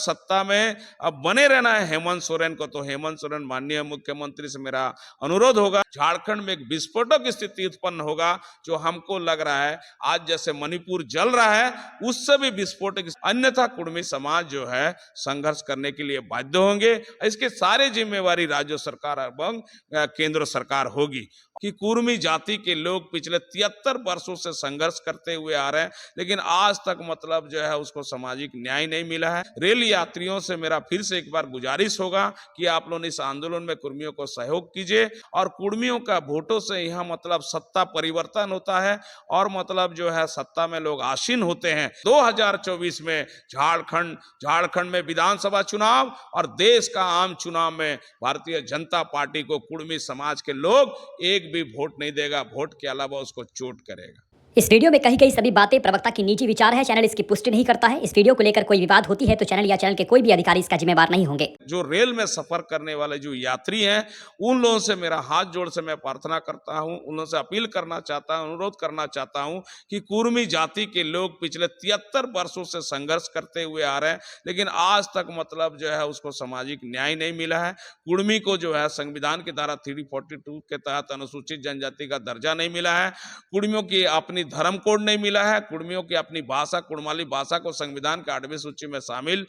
सत्ता में अब बने रहना है हेमंत सोरेन को, तो हेमंत सोरेन माननीय मुख्यमंत्री से मेरा अनुरोध होगा, झारखंड में एक विस्फोटक स्थिति उत्पन्न होगा जो हमको लग रहा है आज जैसे मणिपुर जल रहा है उससे भी विस्फोटक, अन्यथा कुर्मी समाज जो है संघर्ष करने के लिए बाध्य होंगे। इसके सारे जिम्मेवारी राज्य सरकार एवं केंद्र सरकार होगी कि कुर्मी जाति के लोग पिछले 73 वर्षों से संघर्ष करते हुए आ रहे हैं, लेकिन आज तक मतलब जो है उसको सामाजिक न्याय नहीं मिला है। रेल यात्रियों से मेरा फिर से एक बार गुजारिश होगा कि आप लोग इस आंदोलन में कुर्मियों को सहयोग कीजिए और कुर्मियों का वोटों से यहाँ मतलब सत्ता परिवर्तन होता है और मतलब जो है सत्ता में लोग आसीन होते हैं। 2024 में झारखंड में विधानसभा चुनाव और देश का आम चुनाव में भारतीय जनता पार्टी को कुर्मी समाज के लोग एक भी वोट नहीं देगा, वोट के अलावा उसको चोट करेगा। इस वीडियो में कही गई सभी बातें प्रवक्ता की निजी विचार है। चैनल इसकी पुष्टि नहीं करता है। इस वीडियो को लेकर कोई विवाद होती है तो चैनल या चैनल के कोई भी अधिकारी इसका जिम्मेदार नहीं होंगे। जो रेल में सफर करने वाले जो यात्री हैं उन लोगों से मेरा हाथ जोड़ से मैं प्रार्थना करता हूं, उन लोगों से अपील करना चाहता हूं, अनुरोध करना चाहता हूं कि कुर्मी जाति के लोग पिछले 73 वर्षों से संघर्ष करते हुए आ रहे हैं, लेकिन आज तक मतलब जो है उसको सामाजिक न्याय नहीं मिला है। कुर्मी को जो है संविधान की धारा 342 के तहत अनुसूचित जनजाति का दर्जा नहीं मिला है, कुर्मियों की अपनी धर्म कोड नहीं मिला है, कुर्मियों की अपनी भाषा कुड़माली भाषा को संविधान के 8वीं सूची में शामिल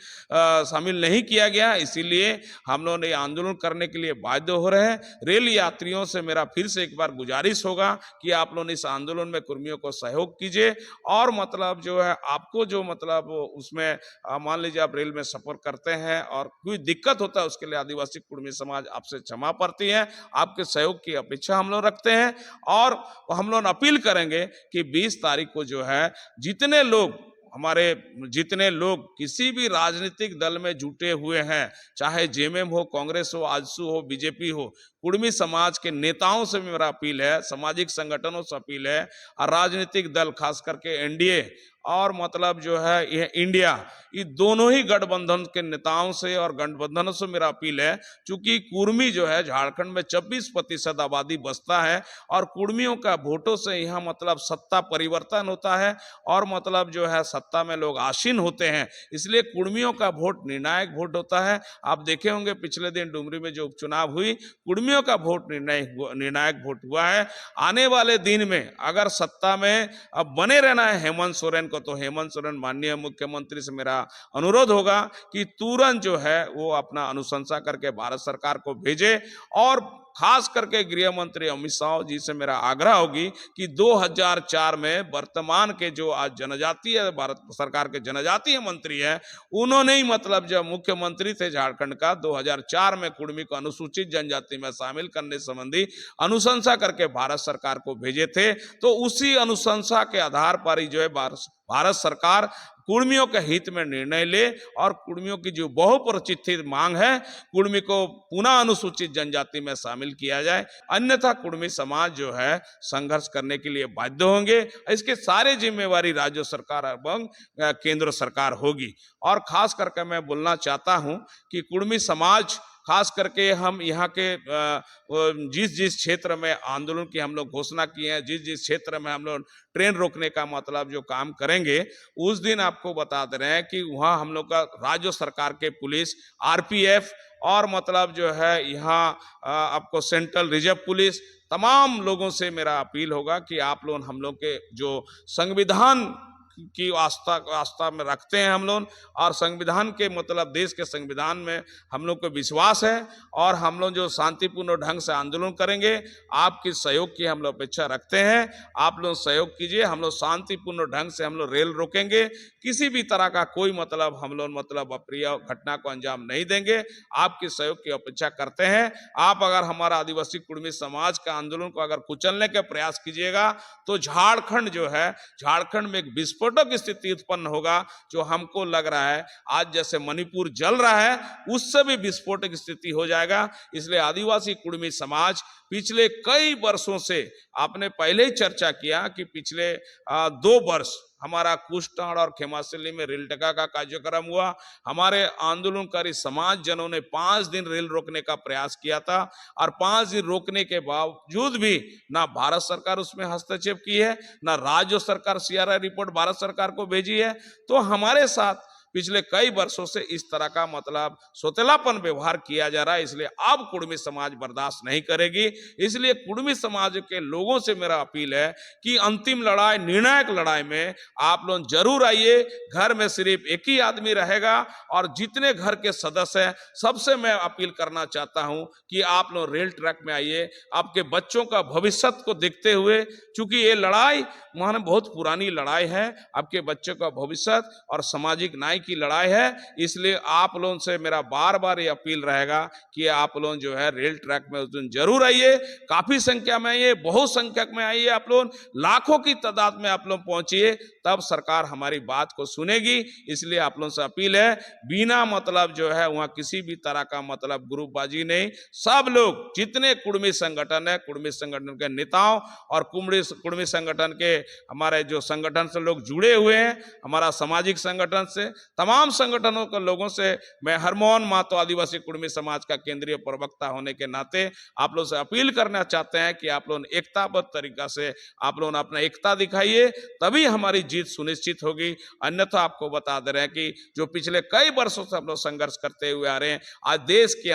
नहीं किया गया। इसीलिए हम लोग ये आंदोलन करने के लिए बाध्य हो रहे हैं। रेल यात्रियों से मेरा फिर से एक बार गुजारिश होगा कि आप लोग इस आंदोलन में कुर्मियों को सहयोग कीजिए और मतलब जो है आपको जो मतलब उसमें मान लीजिए आप रेल में सफर करते हैं और कोई दिक्कत होता है उसके लिए आदिवासी कुर्मी समाज आपसे क्षमा प्रार्थी है, आपके सहयोग की अपेक्षा हम लोग रखते हैं और हम लोग अपील करेंगे कि 20 तारीख को जो है जितने लोग किसी भी राजनीतिक दल में जुटे हुए हैं, चाहे जेएमएम हो, कांग्रेस हो, आजसू हो, बीजेपी हो, कुर्मी समाज के नेताओं से मेरा अपील है, सामाजिक संगठनों से अपील है और राजनीतिक दल खास करके एनडीए और मतलब जो है ये इंडिया, ये दोनों ही गठबंधन के नेताओं से और गठबंधनों से मेरा अपील है, क्योंकि कुर्मी जो है झारखंड में 26% आबादी बसता है और कुर्मियों का वोटों से यहाँ मतलब सत्ता परिवर्तन होता है और मतलब जो है सत्ता में लोग आसीन होते हैं, इसलिए कुर्मियों का वोट निर्णायक वोट होता है। आप देखे होंगे पिछले दिन डुमरी में जो उपचुनाव हुई, कुर्मियों का वोट निर्णायक वोट हुआ है। आने वाले दिन में अगर सत्ता में अब बने रहना है हेमंत सोरेन को, तो हेमंत सोरेन माननीय मुख्यमंत्री से मेरा अनुरोध होगा कि तुरंत जो है वो अपना अनुशंसा करके भारत सरकार को भेजे और खास करके गृह मंत्री अमित शाह जी से मेरा आग्रह होगी कि 2004 में वर्तमान के जो आज जनजातीय भारत सरकार के जनजातीय मंत्री हैं, उन्होंने ही मतलब जब मुख्यमंत्री थे झारखंड का 2004 में कुर्मी को अनुसूचित जनजाति में शामिल करने संबंधी अनुशंसा करके भारत सरकार को भेजे थे, तो उसी अनुशंसा के आधार पर ही जो है भारत सरकार कुर्मियों के हित में निर्णय ले और कुर्मियों की जो बहुप्रतीक्षित मांग है कुर्मी को पुनः अनुसूचित जनजाति में शामिल किया जाए, अन्यथा कुर्मी समाज जो है संघर्ष करने के लिए बाध्य होंगे। इसके सारे जिम्मेवारी राज्य सरकार एवं केंद्र सरकार होगी और खास करके मैं बोलना चाहता हूं कि कुर्मी समाज खास करके हम यहाँ के जिस क्षेत्र में आंदोलन की हम लोग घोषणा किए हैं, जिस क्षेत्र में हम लोग ट्रेन रोकने का मतलब जो काम करेंगे, उस दिन आपको बता दे रहे हैं कि वहाँ हम लोग का राज्य सरकार के पुलिस, आरपीएफ और मतलब जो है यहाँ आपको सेंट्रल रिजर्व पुलिस, तमाम लोगों से मेरा अपील होगा कि आप लोग हम लोग के जो संविधान की आस्था में रखते हैं हम लोग और संविधान के मतलब देश के संविधान में हम लोग को विश्वास है और हम लोग जो शांतिपूर्ण ढंग से आंदोलन करेंगे, आपकी सहयोग की हम लोग अपेक्षा रखते हैं। आप लोग सहयोग कीजिए, हम लोग शांतिपूर्ण ढंग से हम लोग रेल रोकेंगे, किसी भी तरह का कोई मतलब हम लोग मतलब अप्रिय घटना को अंजाम नहीं देंगे, आपके सहयोग की अपेक्षा करते हैं। आप अगर हमारा आदिवासी कुर्मी समाज का आंदोलन को अगर कुचलने के प्रयास कीजिएगा तो झारखंड में एक विस्फोटक स्थिति उत्पन्न होगा जो हमको लग रहा है आज जैसे मणिपुर जल रहा है उससे भी विस्फोटक स्थिति हो जाएगा। इसलिए आदिवासी कुर्मी समाज पिछले कई वर्षों से, आपने पहले ही चर्चा किया कि पिछले 2 वर्ष हमारा कुष्टाड़ और खेमासली में रेल टका का कार्यक्रम हुआ। हमारे आंदोलनकारी समाज जनों ने 5 दिन रेल रोकने का प्रयास किया था और 5 दिन रोकने के बावजूद भी ना भारत सरकार उसमें हस्तक्षेप की है, ना राज्य सरकार सीआरआई रिपोर्ट भारत सरकार को भेजी है। तो हमारे साथ पिछले कई वर्षों से इस तरह का मतलब सोतेलापन व्यवहार किया जा रहा है, इसलिए अब कुर्मी समाज बर्दाश्त नहीं करेगी। इसलिए कुर्मी समाज के लोगों से मेरा अपील है कि अंतिम लड़ाई, निर्णायक लड़ाई में आप लोग जरूर आइए। घर में सिर्फ एक ही आदमी रहेगा और जितने घर के सदस्य हैं सबसे मैं अपील करना चाहता हूं कि आप लोग रेल ट्रैक में आइए। आपके बच्चों का भविष्य को देखते हुए, चूंकि ये लड़ाई माने बहुत पुरानी लड़ाई है, आपके बच्चों का भविष्य और सामाजिक न्याय की लड़ाई है, इसलिए आप लोगों से मेरा बार बार ये अपील रहेगा कि आप लोग जो है रेल ट्रैक में उस दिन जरूर आइए। काफी संख्या में आइए, बहुत संख्यक में आइए, आप लोग लाखों की तादाद में आप लोग पहुंचिए, तब सरकार हमारी बात को सुनेगी। इसलिए आप लोगों से अपील है, बिना मतलब जो है वहां किसी भी तरह का मतलब ग्रुपबाजी नहीं। सब लोग जितने कुर्मी संगठन है, कुर्मी संगठन के नेताओं और कुर्मी संगठन के हमारे जो संगठन से लोग जुड़े हुए हैं, हमारा सामाजिक संगठन से, तमाम संगठनों के लोगों से मैं हरमोहन महतो आदिवासी कुर्मी समाज का केंद्रीय प्रवक्ता होने के नाते आप लोग से अपील करना चाहते हैं कि आप लोग एकताबद्ध तरीका से आप लोग अपना एकता दिखाइए, तभी हमारी जीत सुनिश्चित होगी। अन्यथा आपको बता दे रहे हैं कि जो पिछले कई वर्षों से हम लोग संघर्ष करते हुए आ रहे हैं, आज देश के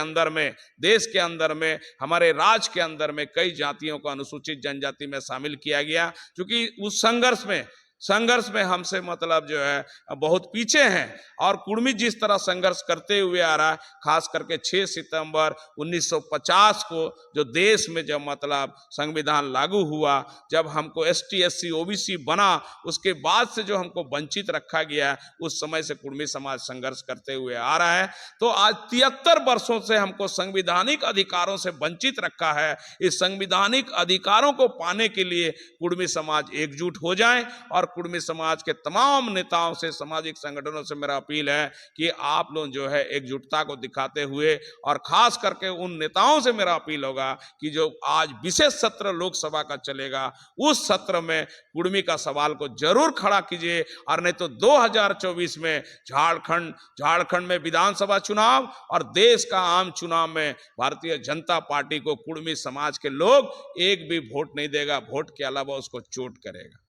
अंदर में हमारे राज्य के अंदर में कई जातियों को अनुसूचित जनजाति में शामिल किया गया, क्योंकि उस संघर्ष में हमसे मतलब जो है बहुत पीछे हैं। और कुर्मी जिस तरह संघर्ष करते हुए आ रहा है, खास करके 6 सितंबर 1950 को जो देश में जब मतलब संविधान लागू हुआ, जब हमको ST SC OBC बना, उसके बाद से जो हमको वंचित रखा गया, उस समय से कुर्मी समाज संघर्ष करते हुए आ रहा है। तो आज 73 वर्षों से हमको संवैधानिक अधिकारों से वंचित रखा है। इस संवैधानिक अधिकारों को पाने के लिए कुर्मी समाज एकजुट हो जाए और कुर्मी समाज के तमाम नेताओं से, सामाजिक संगठनों से मेरा अपील है कि आप लोग जो है एकजुटता को दिखाते हुए, और खास करके उन नेताओं से मेरा अपील होगा कि जो आज विशेष सत्र लोकसभा का चलेगा, उस सत्र में कुर्मी का सवाल को जरूर खड़ा कीजिए। और नहीं तो 2024 में झारखंड में विधानसभा चुनाव और देश का आम चुनाव में भारतीय जनता पार्टी को कुर्मी समाज के लोग एक भी वोट नहीं देगा, वोट के अलावा उसको चोट करेगा।